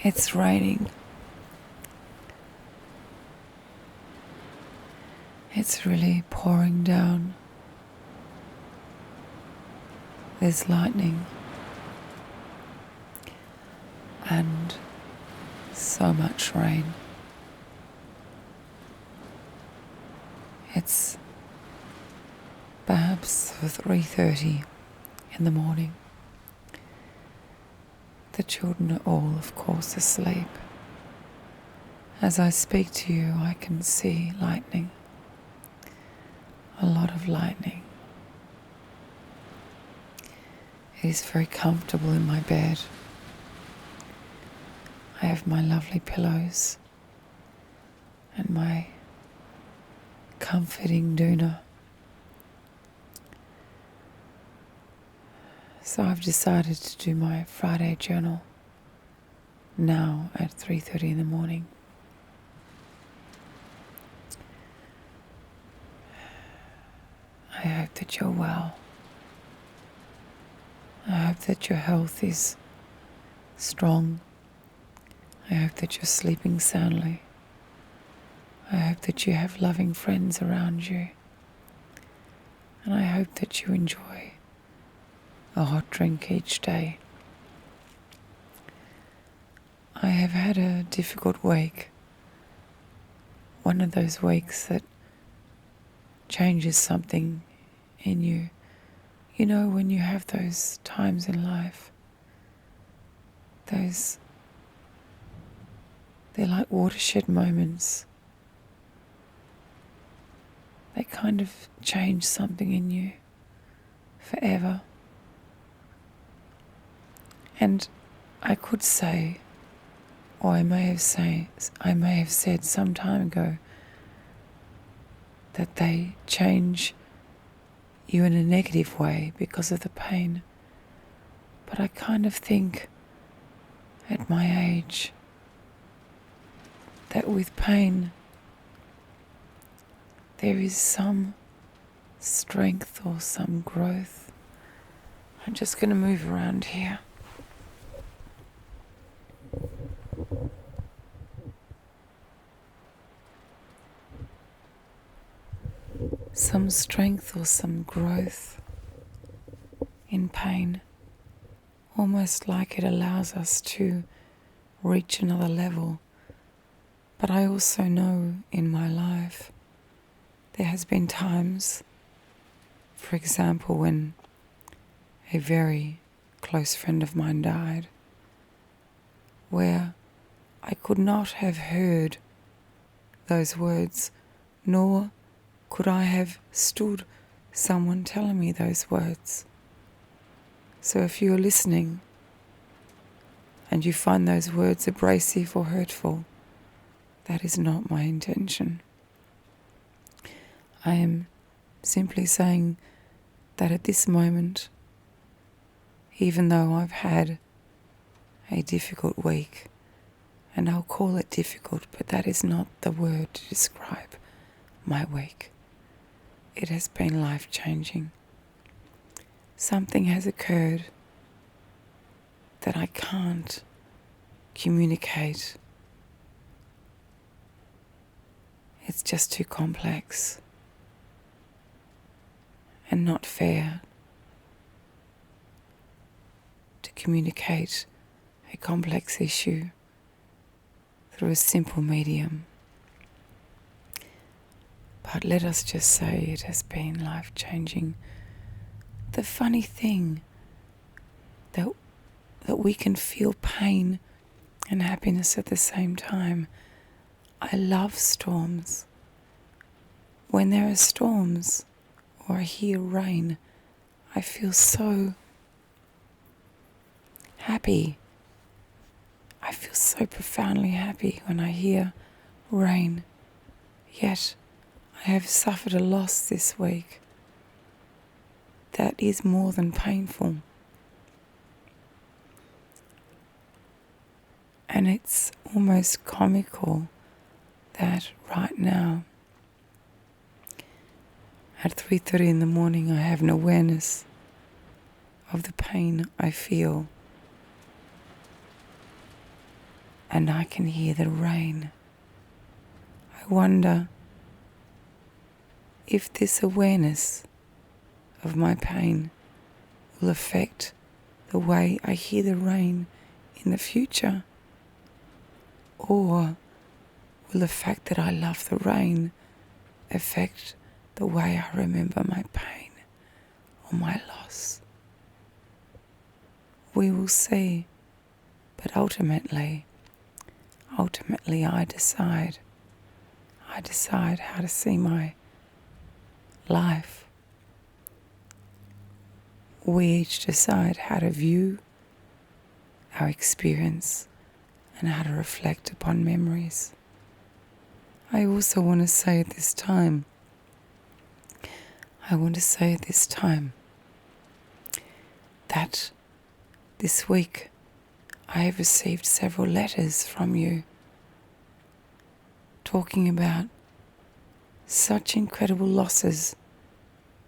It's raining. It's really pouring down. There's lightning and so much rain. It's perhaps 3:30 in the morning. The children are all, of course, asleep. As I speak to you, I can see lightning. A lot of lightning. It is very comfortable in my bed. I have my lovely pillows and my comforting doona. So I've decided to do my Friday journal now at 3:30 in the morning. I hope that you're well. I hope that your health is strong. I hope that you're sleeping soundly. I hope that you have loving friends around you. And I hope that you enjoy a hot drink each day. I have had a difficult week. One of those weeks that changes something in you. You know, when you have those times in life, they're like watershed moments. They kind of change something in you forever. And I could say, or I may have said some time ago, that they change you in a negative way because of the pain. But I kind of think at my age that with pain there is some strength or some growth. I'm just going to move around here. Some strength or some growth in pain, almost like it allows us to reach another level. But I also know in my life there has been times, for example, when a very close friend of mine died, where I could not have heard those words, nor could I have stood someone telling me those words. So if you are listening and you find those words abrasive or hurtful, that is not my intention. I am simply saying that at this moment, even though I've had a difficult week, and I'll call it difficult, but that is not the word to describe my week. It has been life-changing. Something has occurred that I can't communicate. It's just too complex and not fair to communicate a complex issue through a simple medium. But let us just say it has been life-changing. The funny thing that we can feel pain and happiness at the same time. I love storms. When there are storms or I hear rain, I feel so happy. I feel so profoundly happy when I hear rain. Yet I have suffered a loss this week that is more than painful. And it's almost comical that right now, at 3:30 in the morning, I have an awareness of the pain I feel. and I can hear the rain. I wonder if this awareness of my pain will affect the way I hear the rain in the future, or will the fact that I love the rain affect the way I remember my pain or my loss. We will see, but ultimately I decide how to see my life. We each decide how to view our experience and how to reflect upon memories. I also want to say at this time, that this week I have received several letters from you talking about such incredible losses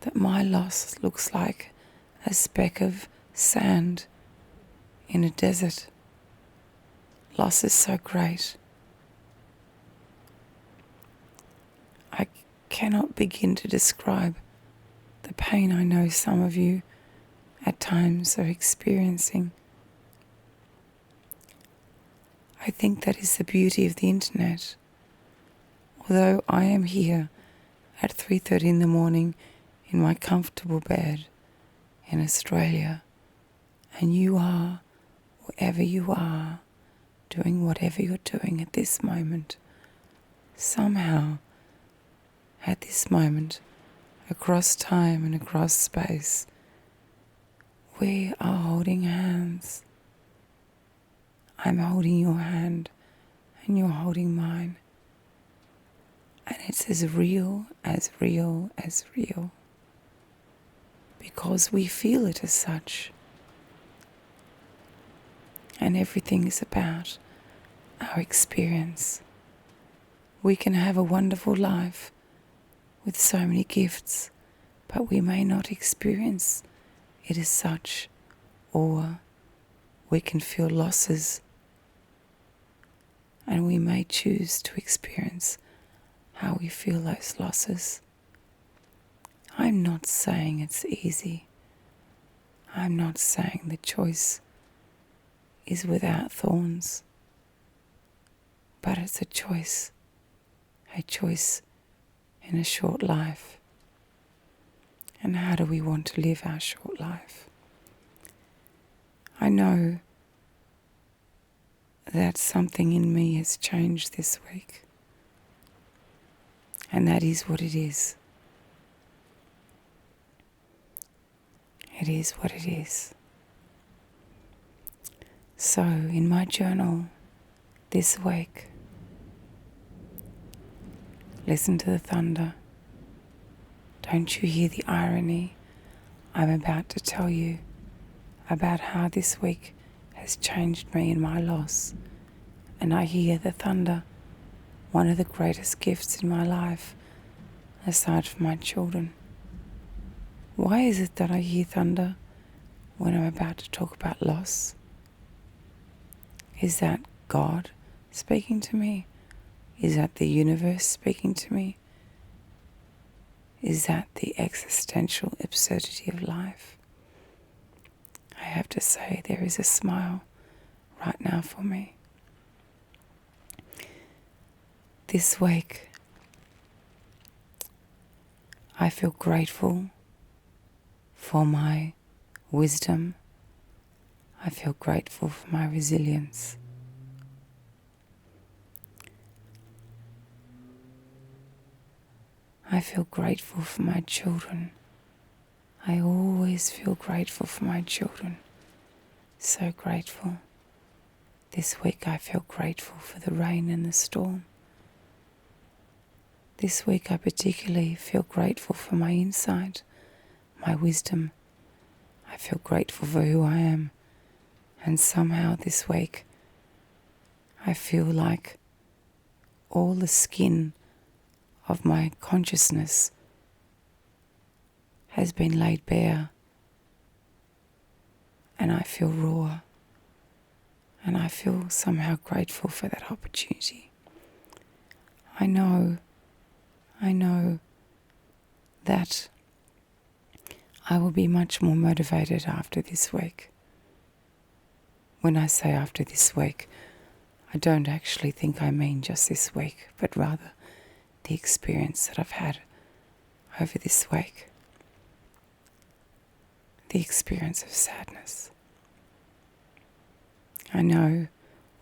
that my loss looks like a speck of sand in a desert. Loss is so great. I cannot begin to describe the pain I know some of you at times are experiencing. I think that is the beauty of the internet. Although I am here at 3:30 in the morning in my comfortable bed in Australia, and you are wherever you are, doing whatever you're doing at this moment, somehow at this moment, across time and across space, we are holding hands. I'm holding your hand and you're holding mine. And it's as real as real as real, because we feel it as such. And everything is about our experience. We can have a wonderful life with so many gifts, but we may not experience it as such, or we can feel losses, and we may choose to experience how we feel those losses. I'm not saying it's easy. I'm not saying the choice is without thorns, but it's a choice in a short life. And how do we want to live our short life? I know that something in me has changed this week, and that is what it is. It is what it is. So in my journal this week, listen to the thunder. Don't you hear the irony? I'm about to tell you about how this week has changed me in my loss, and I hear the thunder, one of the greatest gifts in my life, aside from my children. Why is it that I hear thunder when I'm about to talk about loss? Is that God speaking to me? Is that the universe speaking to me? Is that the existential absurdity of life? I have to say, there is a smile right now for me. This week, I feel grateful for my wisdom. I feel grateful for my resilience. I feel grateful for my children. I always feel grateful for my children. So grateful. This week I feel grateful for the rain and the storm. This week I particularly feel grateful for my insight, my wisdom. I feel grateful for who I am. And somehow this week I feel like all the skin of my consciousness has been laid bare, and I feel raw. And I feel somehow grateful for that opportunity. I know that I will be much more motivated after this week. When I say after this week, I don't actually think I mean just this week, but rather the experience that I've had over this week. The experience of sadness. I know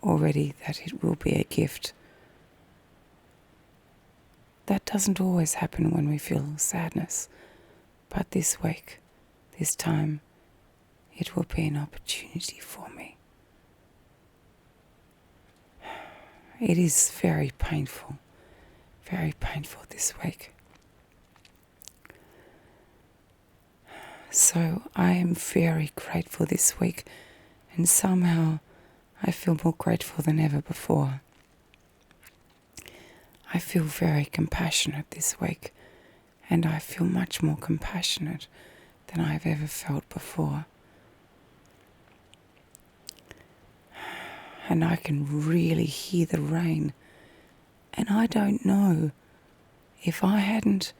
already that it will be a gift. That doesn't always happen when we feel sadness, but this week, this time, it will be an opportunity for me. It is very painful this week. So I am very grateful this week, and somehow I feel more grateful than ever before. I feel very compassionate this week, and I feel much more compassionate than I've ever felt before. And I can really hear the rain. And I don't know, if I hadn't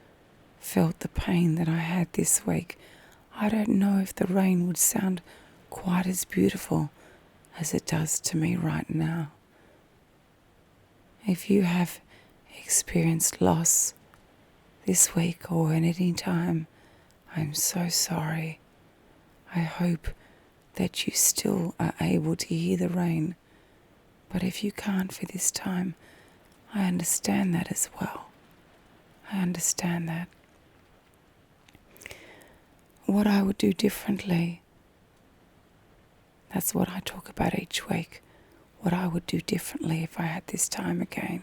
felt the pain that I had this week, I don't know if the rain would sound quite as beautiful as it does to me right now. If you have experienced loss this week or at any time, I'm so sorry. I hope that you still are able to hear the rain. But if you can't for this time, I understand that as well. I understand that. What I would do differently, that's what I talk about each week. What I would do differently if I had this time again.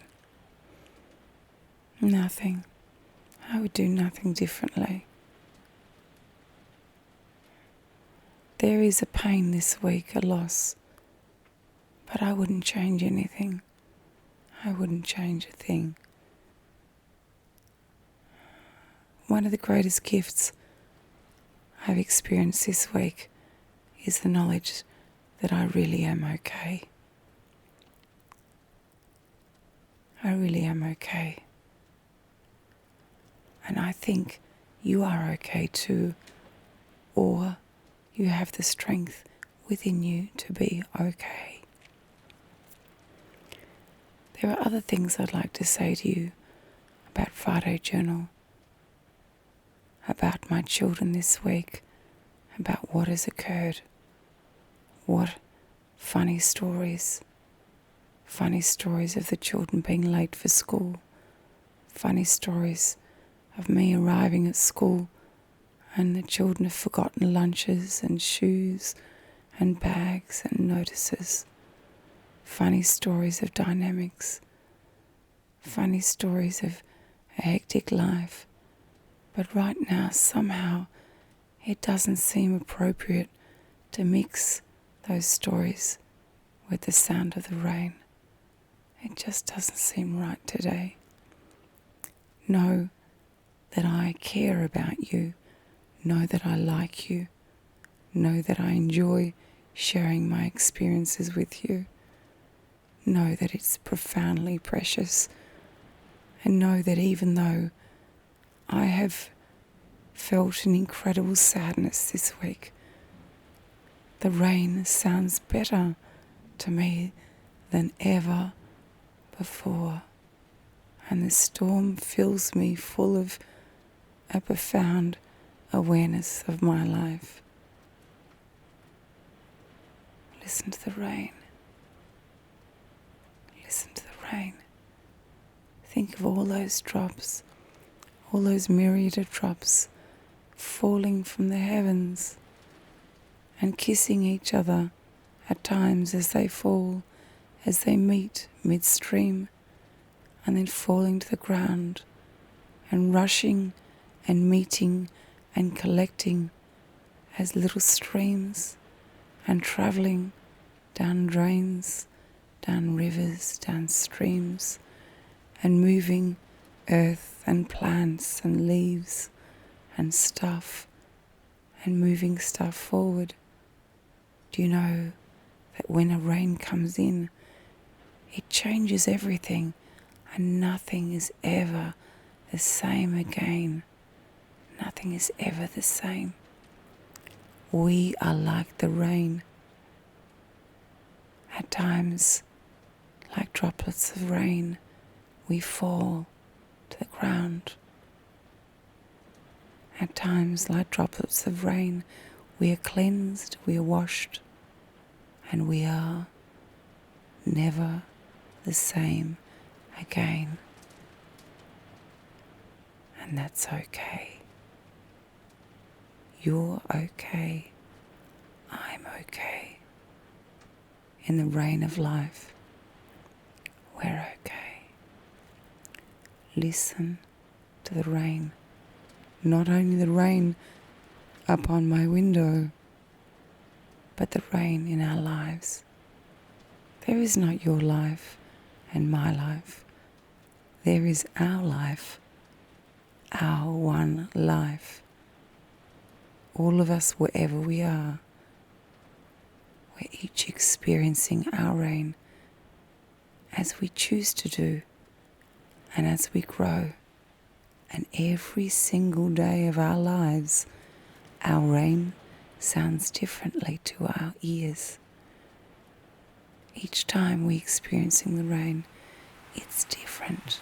Nothing. I would do nothing differently. There is a pain this week, a loss, but I wouldn't change anything. I wouldn't change a thing. One of the greatest gifts I've experienced this week is the knowledge that I really am okay. I really am okay. And I think you are okay too, or you have the strength within you to be okay. There are other things I'd like to say to you about Friday Journal, about my children this week, about what has occurred, what funny stories of the children being late for school, funny stories of me arriving at school and the children have forgotten lunches and shoes and bags and notices, funny stories of dynamics, funny stories of a hectic life. But right now, somehow, it doesn't seem appropriate to mix those stories with the sound of the rain. It just doesn't seem right today. Know that I care about you. Know that I like you. Know that I enjoy sharing my experiences with you. Know that it's profoundly precious. And know that even though I have felt an incredible sadness this week, the rain sounds better to me than ever before. And the storm fills me full of a profound awareness of my life. Listen to the rain. Listen to the rain. Think of all those drops, all those myriad of drops falling from the heavens and kissing each other at times as they fall, as they meet midstream, and then falling to the ground and rushing and meeting and collecting as little streams and travelling down drains, down rivers, down streams, and moving earth and plants and leaves and stuff and moving stuff forward. Do you know that when a rain comes in, it changes everything and nothing is ever the same again. Nothing is ever the same. We are like the rain. At times, like droplets of rain, we fall to the ground. At times, like droplets of rain, we are cleansed, we are washed, and we are never the same again. And that's okay. You're okay. I'm okay. In the rain of life, we're okay. Listen to the rain. Not only the rain upon my window, but the rain in our lives. There is not your life and my life. There is our life, our one life. All of us, wherever we are, we're each experiencing our rain as we choose to do and as we grow. And every single day of our lives, our rain sounds differently to our ears. Each time we're experiencing the rain, it's different.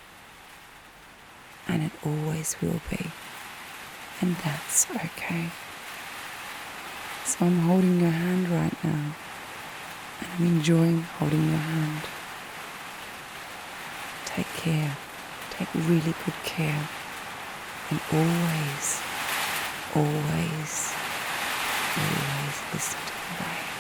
And it always will be. And that's okay. So I'm holding your hand right now. And I'm enjoying holding your hand. Take care. Take really good care. And always, always, always listen to the rain.